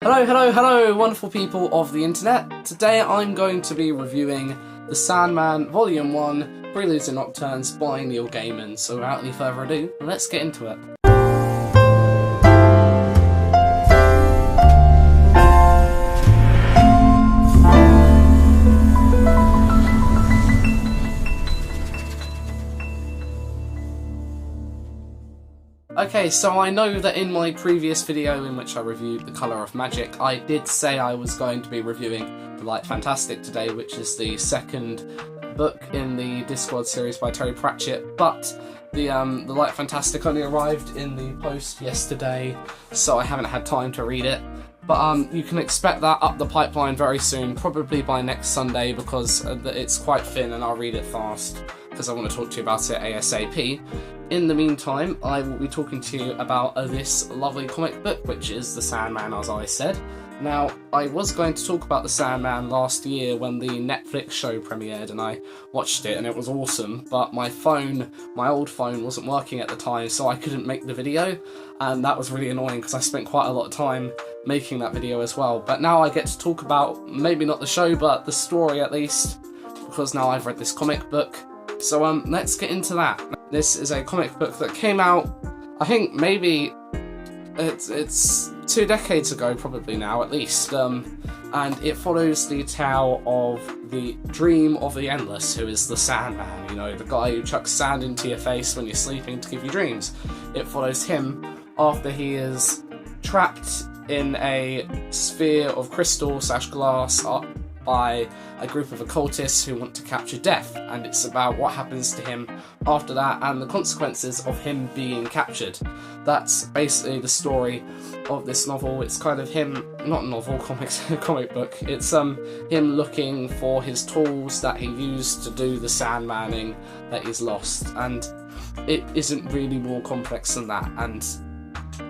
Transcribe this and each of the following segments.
Hello, hello, hello, wonderful people of the internet. Today I'm going to be reviewing The Sandman Volume 1, Preludes and Nocturnes by Neil Gaiman. So without any further ado, let's get into it. Okay, so I know that in my previous video in which I reviewed The Colour of Magic, I did say I was going to be reviewing The Light Fantastic today, which is the second book in the Discworld series by Terry Pratchett, but the Light Fantastic only arrived in the post yesterday, so I haven't had time to read it. But you can expect that up the pipeline very soon, probably by next Sunday, because it's quite thin and I'll read it fast, because I want to talk to you about it ASAP. In the meantime, I will be talking to you about this lovely comic book, which is The Sandman, as I said. Now, I was going to talk about The Sandman last year when the Netflix show premiered, and I watched it, and it was awesome, but my old phone wasn't working at the time, so I couldn't make the video, and that was really annoying, because I spent quite a lot of time making that video as well. But now I get to talk about, maybe not the show, but the story at least, because now I've read this comic book. So let's get into that. This is a comic book that came out, I think maybe it's 2 decades ago, probably now at least, and it follows the tale of the dream of the endless, who is the Sandman, you know, the guy who chucks sand into your face when you're sleeping to give you dreams. It follows him after he is trapped in a sphere of crystal/glass by a group of occultists who want to capture death, and it's about what happens to him after that and the consequences of him being captured. That's basically the story of this novel. It's kind of him, not novel, comic book. It's him looking for his tools that he used to do the Sandmanning that he's lost, and it isn't really more complex than that. And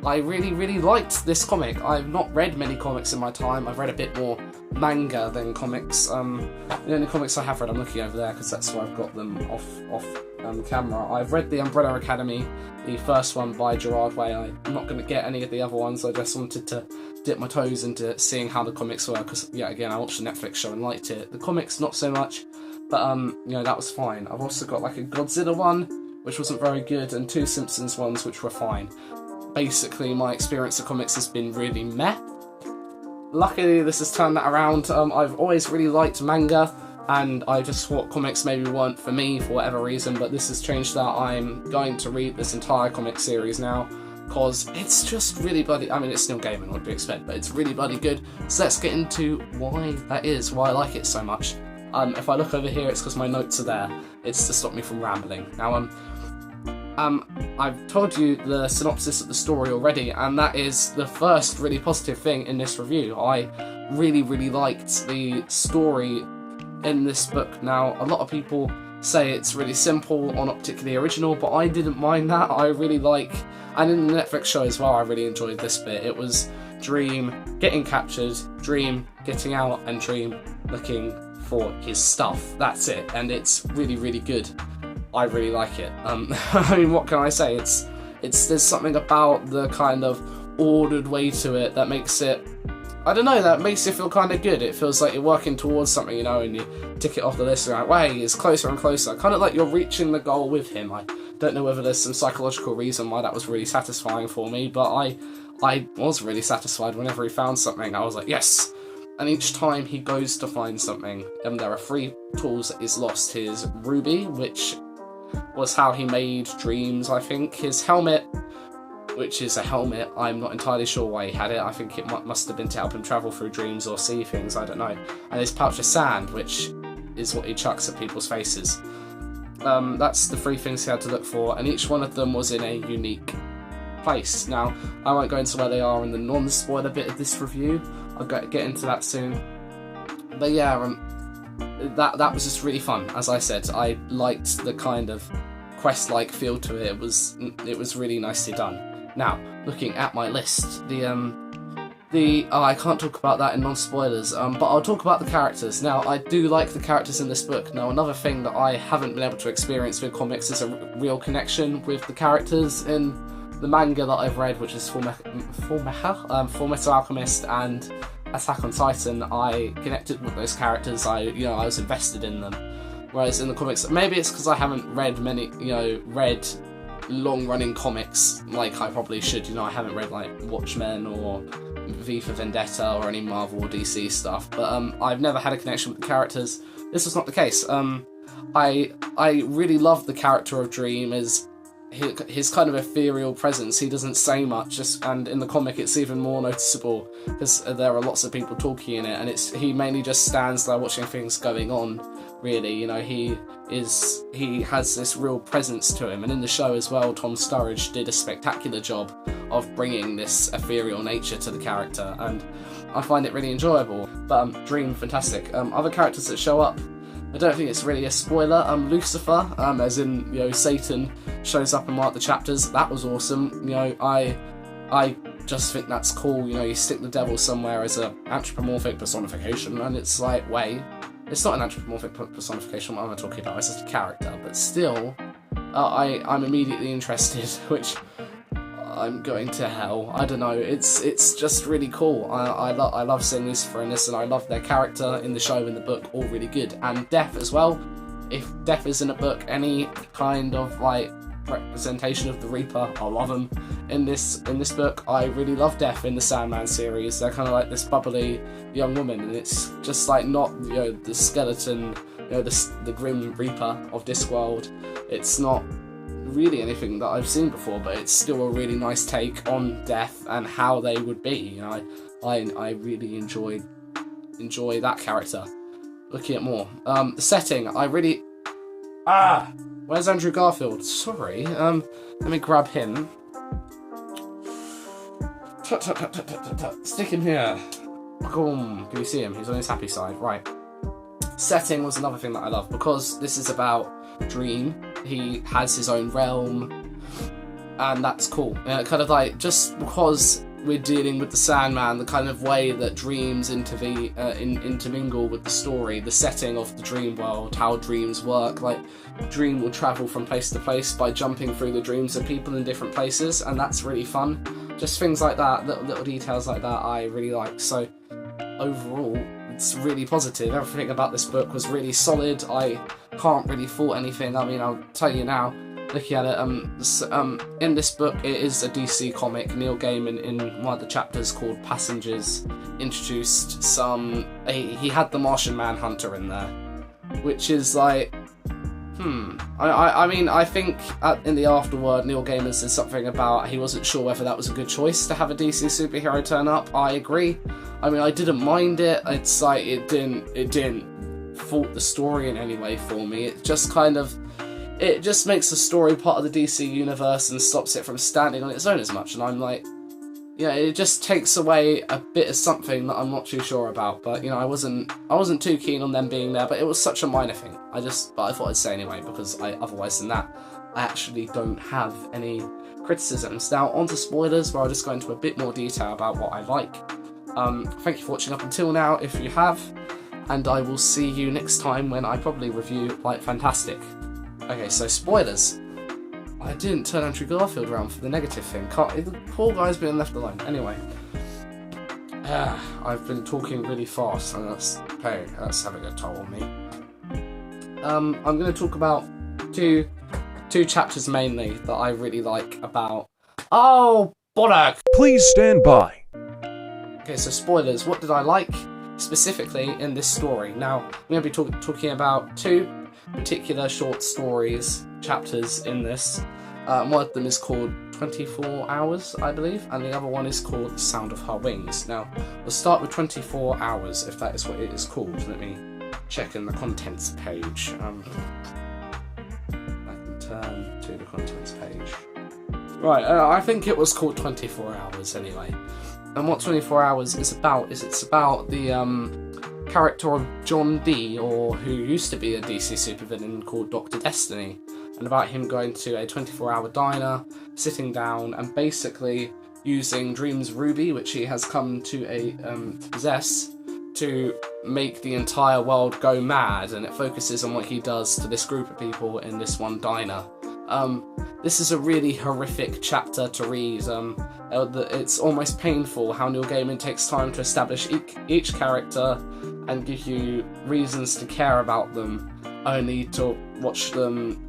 I really liked this comic. I've not read many comics in my time. I've read a bit more manga than comics. The only comics I have read, I'm looking over there because that's where I've got them off camera. I've read The Umbrella Academy, the first one by Gerard Way. I'm not going to get any of the other ones. I just wanted to dip my toes into seeing how the comics were, because yeah, again, I watched the Netflix show and liked it. The comics not so much, but you know, that was fine. I've also got like a Godzilla one, which wasn't very good, and 2 Simpsons ones, which were fine. Basically, my experience of comics has been really meh. Luckily, this has turned that around. I've always really liked manga, and I just thought comics maybe weren't for me for whatever reason, but this has changed that. I'm going to read this entire comic series now, because it's just really bloody... I mean, it's Neil Gaiman, what do you expect, but it's really bloody good. So let's get into why that is, why I like it so much. If I look over here, it's because my notes are there. It's to stop me from rambling. Now, I've told you the synopsis of the story already, and that is the first really positive thing in this review. I really liked the story in this book. Now, a lot of people say it's really simple or not particularly original, but I didn't mind that. I really like, and in the Netflix show as well, I really enjoyed this bit. It was Dream getting captured, Dream getting out, and Dream looking for his stuff. That's it, and it's really good. I really like it. I mean, what can I say? There's something about the kind of ordered way to it that makes it, I don't know, that makes it feel kind of good. It feels like you're working towards something, you know, and you tick it off the list, and you're like, way, it's closer and closer. Kind of like you're reaching the goal with him. I don't know whether there's some psychological reason why that was really satisfying for me, but I was really satisfied whenever he found something. I was like, yes! And each time he goes to find something, there are 3 tools that he's lost. His ruby, which was how he made dreams, I think. His helmet, which is a helmet, I'm not entirely sure why he had it. I think it must have been to help him travel through dreams or see things, I don't know. And his pouch of sand, which is what he chucks at people's faces. That's the 3 things he had to look for, and each one of them was in a unique place. Now, I won't go into where they are in the non-spoiler bit of this review. I'll get into that soon. But yeah, that was just really fun. As I said, I liked the kind of quest-like feel to it. It was really nicely done. Now, looking at my list, I can't talk about that in non-spoilers, but I'll talk about the characters. Now, I do like the characters in this book. Now, another thing that I haven't been able to experience with comics is a real connection with the characters in the manga that I've read, which is Fullmetal Alchemist and Attack on Titan, I connected with those characters. I was invested in them. Whereas in the comics, maybe it's because I haven't read read long-running comics like I probably should. I haven't read like Watchmen or V for Vendetta or any Marvel or DC stuff. But I've never had a connection with the characters. This was not the case. I really love the character of Dream as his kind of ethereal presence. He doesn't say much, and in the comic it's even more noticeable because there are lots of people talking in it, and he mainly just stands there watching things going on. Really, he has this real presence to him, and in the show as well, Tom Sturridge did a spectacular job of bringing this ethereal nature to the character, and I find it really enjoyable. But Dream, fantastic. Other characters that show up, I don't think it's really a spoiler. Lucifer, as in Satan, shows up in one of the chapters. That was awesome. I just think that's cool. You stick the devil somewhere as a anthropomorphic personification, and it's like, wait, it's not an anthropomorphic personification. What am I talking about? It's just a character, but still, I'm immediately interested. Which I'm going to hell. I don't know. It's just really cool. I love seeing Lucifer in this, and I love their character in the show and the book. All really good. And Death as well. If Death is in a book, any kind of like representation of the Reaper, I love them. In this book, I really love Death in the Sandman series. They're kind of like this bubbly young woman, and it's just like not the skeleton, the grim Reaper of Discworld. It's not really anything that I've seen before, but it's still a really nice take on Death and how they would be. I really enjoy that character. Looking at more, the setting, I really where's Andrew Garfield? Sorry, let me grab him. Stick him here. Boom. Can you see him? He's on his happy side. Right. Setting was another thing that I love, because this is about Dream. He has his own realm, and that's cool. Kind of like, just because we're dealing with the Sandman, the kind of way that dreams intermingle with the story, the setting of the dream world, how dreams work. Like, Dream will travel from place to place by jumping through the dreams of people in different places, and that's really fun. Just things like that, little details like that, I really like. So overall, it's really positive. Everything about this book was really solid. I can't really fault anything. I mean, I'll tell you now, looking at it, in this book, it is a DC comic. Neil Gaiman, in one of the chapters called Passengers, introduced he had the Martian Manhunter in there, which is like, I mean, I think in the afterword, Neil Gaiman said something about he wasn't sure whether that was a good choice to have a DC superhero turn up. I agree. I mean, I didn't mind it. It's like, it didn't fault the story in any way for me. It just it just makes the story part of the DC universe and stops it from standing on its own as much. And I'm like, it just takes away a bit of something that I'm not too sure about. But I wasn't too keen on them being there. But it was such a minor thing. But I thought I'd say anyway, because otherwise than that, I actually don't have any criticisms. Now on to spoilers, where I'll just go into a bit more detail about what I like. Thank you for watching up until now, if you have, and I will see you next time when I probably review like Fantastic. Okay, so spoilers. I didn't turn Andrew Garfield around for the negative thing. The poor guy's being left alone. Anyway, I've been talking really fast, and that's having a toll on me. I'm going to talk about two chapters mainly that I really like about. Oh, bollock! Please stand by. Okay, so spoilers. What did I like specifically in this story? Now, I'm going to be talking about two particular short stories, chapters in this. One of them is called 24 Hours, I believe, and the other one is called The Sound of Her Wings. Now, we'll start with 24 Hours, if that is what it is called. Let me check in the contents page. I can turn to the contents page. Right, I think it was called 24 Hours anyway. And what 24 Hours is about it's about the character of John Dee, or who used to be a DC supervillain called Dr. Destiny, and about him going to a 24-hour diner, sitting down, and basically using Dream's ruby, which he has come to possess, to make the entire world go mad. And it focuses on what he does to this group of people in this one diner. This is a really horrific chapter to read. It's almost painful how Neil Gaiman takes time to establish each character and give you reasons to care about them, only to watch them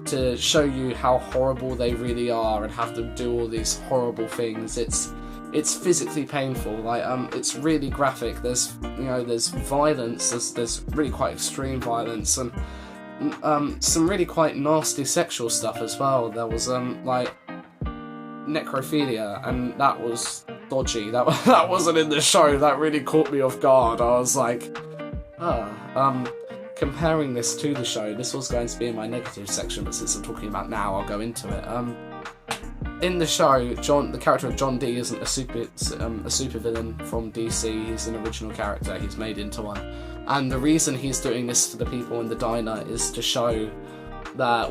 to show you how horrible they really are and have them do all these horrible things. It's physically painful. Like it's really graphic. There's violence. There's really quite extreme violence and some really quite nasty sexual stuff as well. There was like necrophilia, and that was dodgy. That wasn't in the show. That really caught me off guard. I was like, comparing this to the show, this was going to be in my negative section, but since I'm talking about now, I'll go into it. In the show, the character of John Dee isn't a supervillain from DC. He's an original character. He's made into one, and the reason he's doing this to the people in the diner is to show that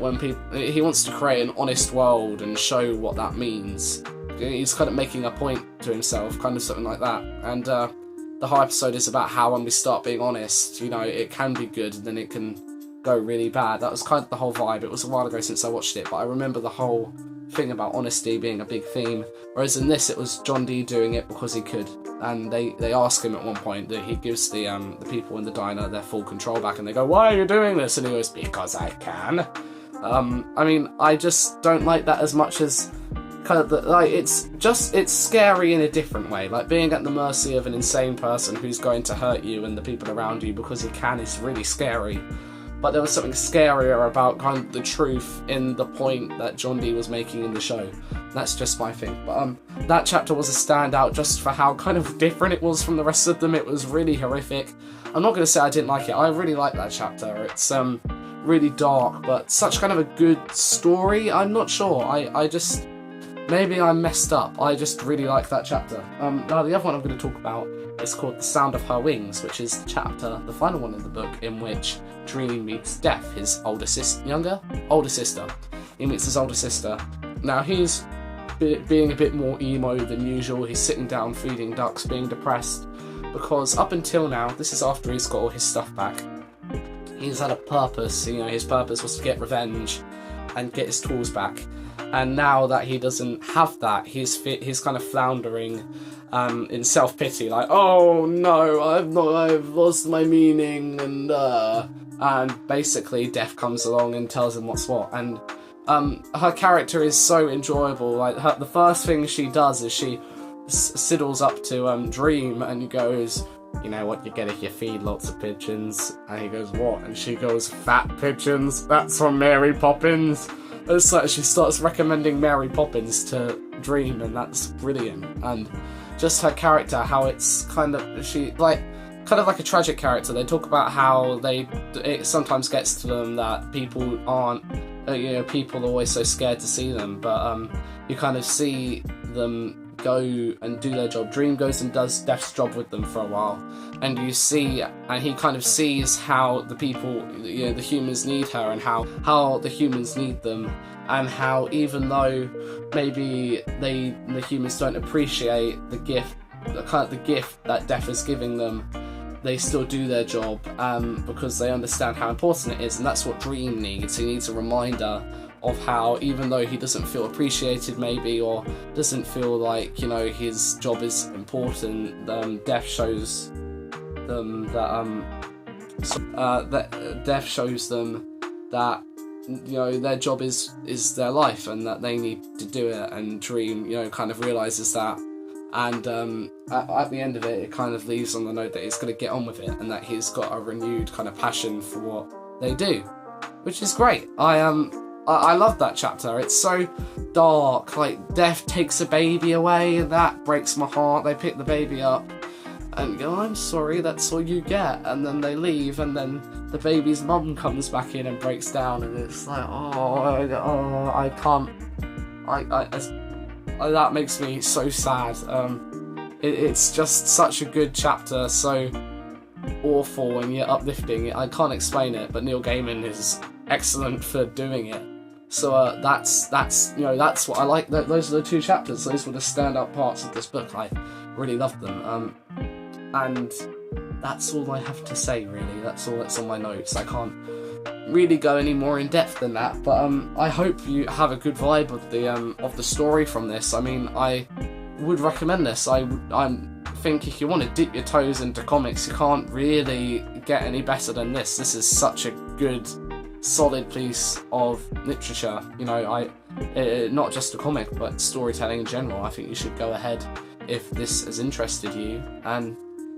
he wants to create an honest world and show what that means. He's kind of making a point to himself, kind of something like that. And the whole episode is about how when we start being honest, it can be good and then it can go really bad. That was kind of the whole vibe. It was a while ago since I watched it, but I remember the whole thing about honesty being a big theme. Whereas in this, it was John Dee doing it because he could. And they ask him at one point that he gives the people in the diner their full control back, and they go, "Why are you doing this?" And he goes, "Because I can." I mean, I just don't like that as much as kind of it's scary in a different way. Like being at the mercy of an insane person who's going to hurt you and the people around you because he can is really scary. But there was something scarier about kind of the truth in the point that John Dee was making in the show. That's just my thing. But that chapter was a standout just for how kind of different it was from the rest of them. It was really horrific. I'm not going to say I didn't like it. I really like that chapter. It's really dark, but such kind of a good story. I'm not sure. I just... Maybe I'm messed up. I just really like that chapter. Now the other one I'm going to talk about is called The Sound of Her Wings, which is the chapter, the final one in the book, in which Dream meets Death, his older sister. He meets his older sister. Now he's being a bit more emo than usual. He's sitting down feeding ducks, being depressed, because up until now, this is after he's got all his stuff back, he's had a purpose. His purpose was to get revenge and get his tools back. And now that he doesn't have that, he's kind of floundering in self-pity, like, oh no, I've lost my meaning, and basically Death comes along and tells him what's what. And her character is so enjoyable. Like the first thing she does is she sidles up to Dream and goes, "You know what you get if you feed lots of pigeons?" And he goes, "What?" And she goes, "Fat pigeons, that's from Mary Poppins." It's like she starts recommending Mary Poppins to Dream, and that's brilliant. And just her character, how it's kind of like a tragic character. They talk about how it sometimes gets to them that people aren't, people are always so scared to see them, but you kind of see them go and do their job. Dream goes and does Death's job with them for a while, and he kind of sees how the people, the humans need her, and how the humans need them, and how even though maybe the humans don't appreciate the gift that Death is giving them, they still do their job because they understand how important it is. And that's what Dream needs. He needs a reminder of how, even though he doesn't feel appreciated maybe, or doesn't feel like his job is important, Death shows them that their job is their life, and that they need to do it. And Dream kind of realizes that, and at the end of it kind of leaves on the note that he's going to get on with it, and that he's got a renewed kind of passion for what they do, which is great. I love that chapter. It's so dark. Like, Death takes a baby away, and that breaks my heart. They pick the baby up and go, "I'm sorry, that's all you get." And then they leave, and then the baby's mum comes back in and breaks down, and it's like, I can't. That makes me so sad. It's just such a good chapter, so awful and yet uplifting. I can't explain it, but Neil Gaiman is excellent for doing it. So that's what I like. Those are the two chapters. Those were the standout parts of this book. I really loved them. And that's all I have to say, really. That's all that's on my notes. I can't really go any more in depth than that, but I hope you have a good vibe of the story from this. I mean, I would recommend this. I think if you want to dip your toes into comics, you can't really get any better than this. This is such a good, solid piece of literature. You know, not just a comic, but storytelling in general. I think you should go ahead, if this has interested you, and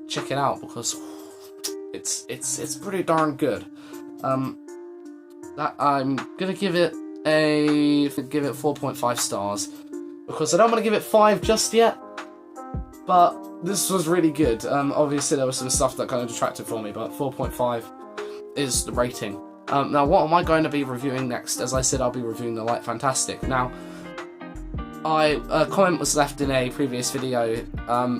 check it out, because it's pretty darn good. That I'm gonna give it 4.5 stars, because I don't want to give it 5 just yet, but this was really good. Obviously there was some stuff that kind of detracted for me, but 4.5 is the rating. Now what am I going to be reviewing next? As I said, I'll be reviewing The Light Fantastic. Now, a comment was left in a previous video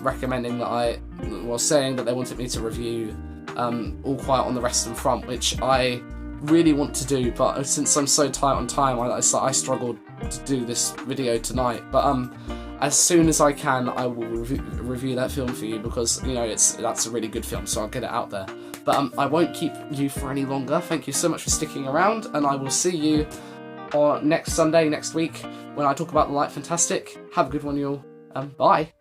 recommending that I was saying that they wanted me to review All Quiet on the Western Front, which I really want to do, but since I'm so tight on time, I struggled to do this video tonight. But as soon as I can, I will review that film for you, because you know that's a really good film, so I'll get it out there. But I won't keep you for any longer. Thank you so much for sticking around, and I will see you on next Sunday, next week, when I talk about The Light Fantastic. Have a good one, you all. Bye.